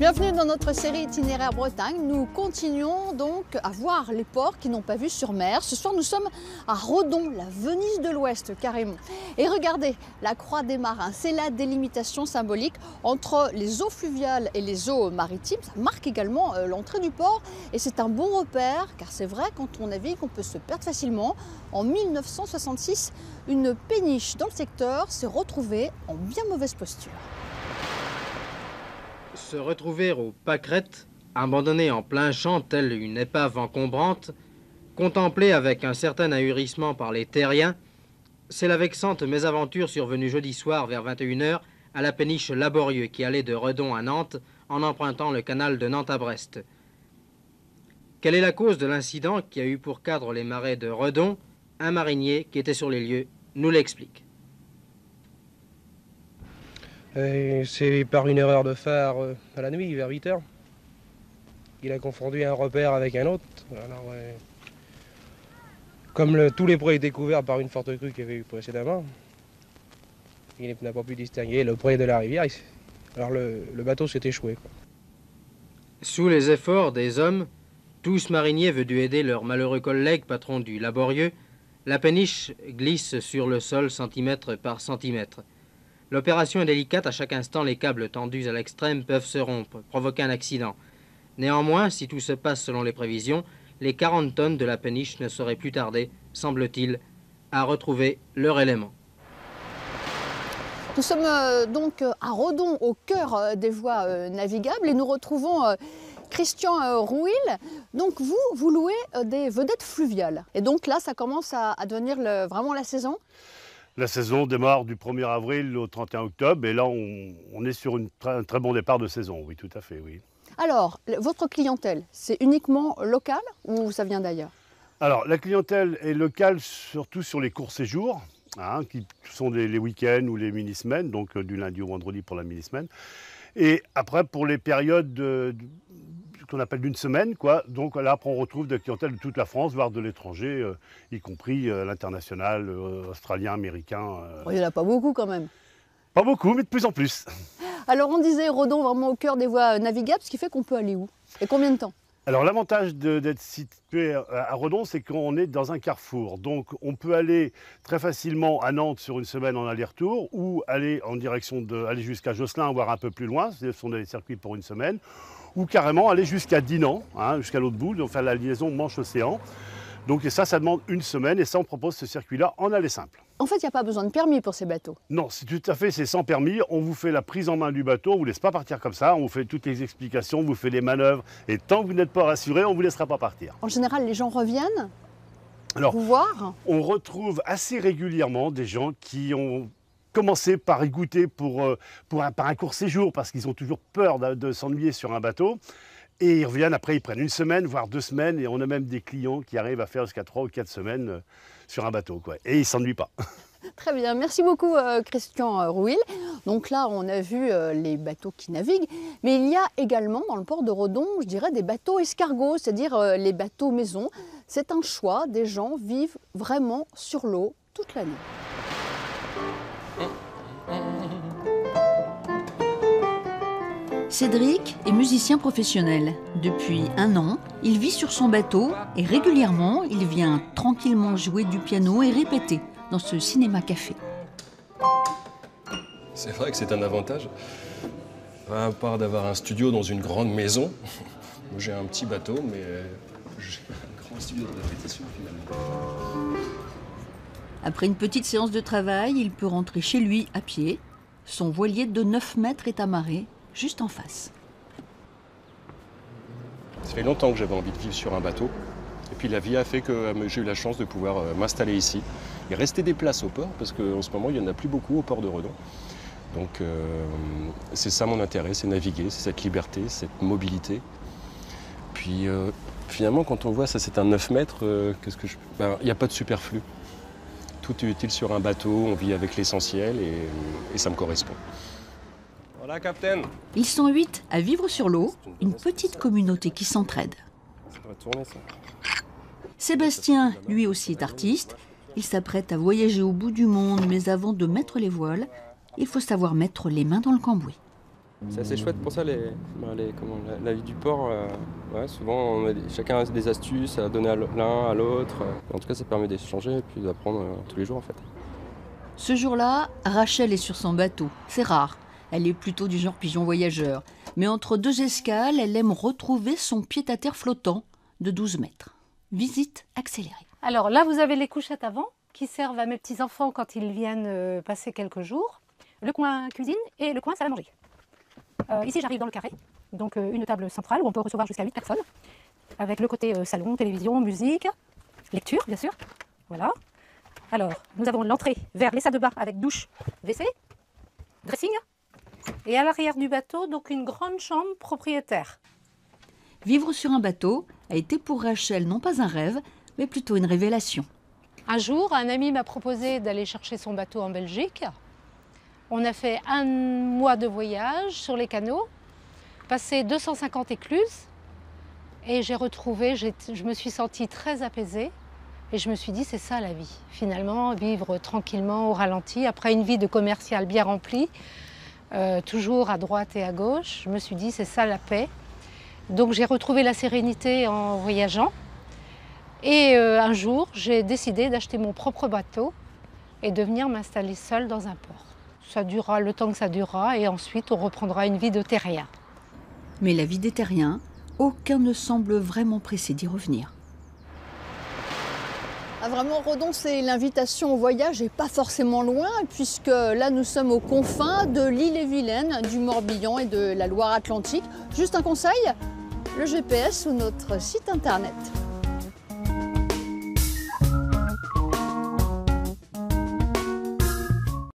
Bienvenue dans notre série Itinéraire Bretagne. Nous continuons donc à voir les ports qui n'ont pas vu sur mer. Ce soir, nous sommes à Redon, la Venise de l'Ouest carrément. Et regardez, la Croix des Marins, c'est la délimitation symbolique entre les eaux fluviales et les eaux maritimes. Ça marque également l'entrée du port et c'est un bon repère car c'est vrai, quand on navigue, on peut se perdre facilement. En 1966, une péniche dans le secteur s'est retrouvée en bien mauvaise posture. Se retrouver aux pâquerettes, abandonné en plein champ telle une épave encombrante, contemplée avec un certain ahurissement par les terriens, c'est la vexante mésaventure survenue jeudi soir vers 21 h à la péniche Laborieux qui allait de Redon à Nantes en empruntant le canal de Nantes à Brest. Quelle est la cause de l'incident qui a eu pour cadre les marais de Redon? Un marinier qui était sur les lieux nous l'explique. C'est par une erreur de phare à la nuit, vers 8 h. Il a confondu un repère avec un autre. Alors, comme tous les prés étaient couverts par une forte crue qu'il y avait eu précédemment, il n'a pas pu distinguer le pré de la rivière. Alors le bateau s'est échoué, quoi. Sous les efforts des hommes, tous mariniers venus aider leur malheureux collègue patron du Laborieux, la péniche glisse sur le sol centimètre par centimètre. L'opération est délicate, à chaque instant les câbles tendus à l'extrême peuvent se rompre, provoquer un accident. Néanmoins, si tout se passe selon les prévisions, les 40 tonnes de la péniche ne sauraient plus tarder, semble-t-il, à retrouver leur élément. Nous sommes donc à Redon, au cœur des voies navigables, et nous retrouvons Christian Rouil. Donc vous louez des vedettes fluviales. Et donc là, ça commence à devenir vraiment la saison? La saison démarre du 1er avril au 31 octobre et là on est sur un très bon départ de saison, oui, tout à fait, oui. Alors, votre clientèle, c'est uniquement local ou ça vient d'ailleurs? Alors, la clientèle est locale surtout sur les courts séjours, qui sont les week-ends ou les mini-semaines, donc du lundi au vendredi pour la mini-semaine. Et après, pour les périodes qu'on appelle d'une semaine, quoi. Donc là, après, on retrouve des clientèles de toute la France, voire de l'étranger, y compris l'international, australien, américain. Il n'y en a pas beaucoup quand même. Pas beaucoup, mais de plus en plus. Alors on disait Redon vraiment au cœur des voies navigables, ce qui fait qu'on peut aller où? Et combien de temps? Alors l'avantage d'être situé à Redon, c'est qu'on est dans un carrefour. Donc on peut aller très facilement à Nantes sur une semaine en aller-retour ou aller en direction aller jusqu'à Josselin, voire un peu plus loin, ce sont des circuits pour une semaine, ou carrément aller jusqu'à Dinan, jusqu'à l'autre bout, donc faire la liaison Manche-Océan. Donc ça demande une semaine et ça on propose ce circuit-là en aller simple. En fait, il n'y a pas besoin de permis pour ces bateaux. Non, c'est tout à fait, c'est sans permis. On vous fait la prise en main du bateau, on ne vous laisse pas partir comme ça, on vous fait toutes les explications, on vous fait les manœuvres et tant que vous n'êtes pas rassuré, on ne vous laissera pas partir. En général, les gens reviennent vous voir? On retrouve assez régulièrement des gens qui ont commencé par y goûter par un court séjour parce qu'ils ont toujours peur de s'ennuyer sur un bateau. Et ils reviennent, après ils prennent une semaine, voire 2 semaines, et on a même des clients qui arrivent à faire jusqu'à 3 ou 4 semaines sur un bateau, quoi. Et ils ne s'ennuient pas. Très bien, merci beaucoup Christian Rouil. Donc là, on a vu les bateaux qui naviguent, mais il y a également dans le port de Redon, je dirais, des bateaux escargots, c'est-à-dire les bateaux maison. C'est un choix, des gens vivent vraiment sur l'eau toute l'année. Cédric est musicien professionnel. Depuis 1 an, il vit sur son bateau et régulièrement, il vient tranquillement jouer du piano et répéter dans ce cinéma-café. C'est vrai que c'est un avantage. À part d'avoir un studio dans une grande maison, j'ai un petit bateau, mais j'ai un grand studio de répétition finalement. Après une petite séance de travail, il peut rentrer chez lui à pied. Son voilier de 9 mètres est amarré juste en face. Ça fait longtemps que j'avais envie de vivre sur un bateau. Et puis la vie a fait que j'ai eu la chance de pouvoir m'installer ici. Il restait des places au port, parce qu'en ce moment, il n'y en a plus beaucoup au port de Redon. Donc c'est ça mon intérêt, c'est naviguer, c'est cette liberté, cette mobilité. Puis finalement, quand on voit ça, c'est un 9 mètres, il n'y a pas de superflu. Tout est utile sur un bateau, on vit avec l'essentiel et ça me correspond. Voilà, capitaine. Ils sont 8 à vivre sur l'eau, une petite communauté qui s'entraide. Ça va tourner, ça. Sébastien, lui aussi, est artiste. Il s'apprête à voyager au bout du monde, mais avant de mettre les voiles, il faut savoir mettre les mains dans le cambouis. C'est assez chouette pour ça, la vie du port. Ouais, souvent, chacun a des astuces à donner à l'un, à l'autre. En tout cas, ça permet d'échanger et puis d'apprendre tous les jours en fait. Ce jour-là, Rachel est sur son bateau. C'est rare. Elle est plutôt du genre pigeon voyageur. Mais entre deux escales, elle aime retrouver son pied-à-terre flottant de 12 mètres. Visite accélérée. Alors là, vous avez les couchettes avant qui servent à mes petits-enfants quand ils viennent passer quelques jours. Le coin cuisine et le coin salle à manger. Ici, j'arrive dans le carré, donc une table centrale où on peut recevoir jusqu'à 8 personnes, avec le côté salon, télévision, musique, lecture, bien sûr. Voilà. Alors, nous avons l'entrée vers les salles de bain avec douche, WC, dressing, et à l'arrière du bateau, donc une grande chambre propriétaire. Vivre sur un bateau a été pour Rachel non pas un rêve, mais plutôt une révélation. Un jour, un ami m'a proposé d'aller chercher son bateau en Belgique. On a fait 1 mois de voyage sur les canaux, passé 250 écluses, et je me suis sentie très apaisée, et je me suis dit c'est ça la vie. Finalement, vivre tranquillement au ralenti, après une vie de commercial bien remplie, toujours à droite et à gauche, je me suis dit c'est ça la paix. Donc j'ai retrouvé la sérénité en voyageant, et un jour j'ai décidé d'acheter mon propre bateau et de venir m'installer seule dans un port. Ça durera le temps que ça durera et ensuite on reprendra une vie de terrien. Mais la vie des terriens, aucun ne semble vraiment pressé d'y revenir. Ah, vraiment, Redon, c'est l'invitation au voyage et pas forcément loin, puisque là nous sommes aux confins de l'Ille-et-Vilaine, du Morbihan et de la Loire-Atlantique. Juste un conseil, le GPS ou notre site internet.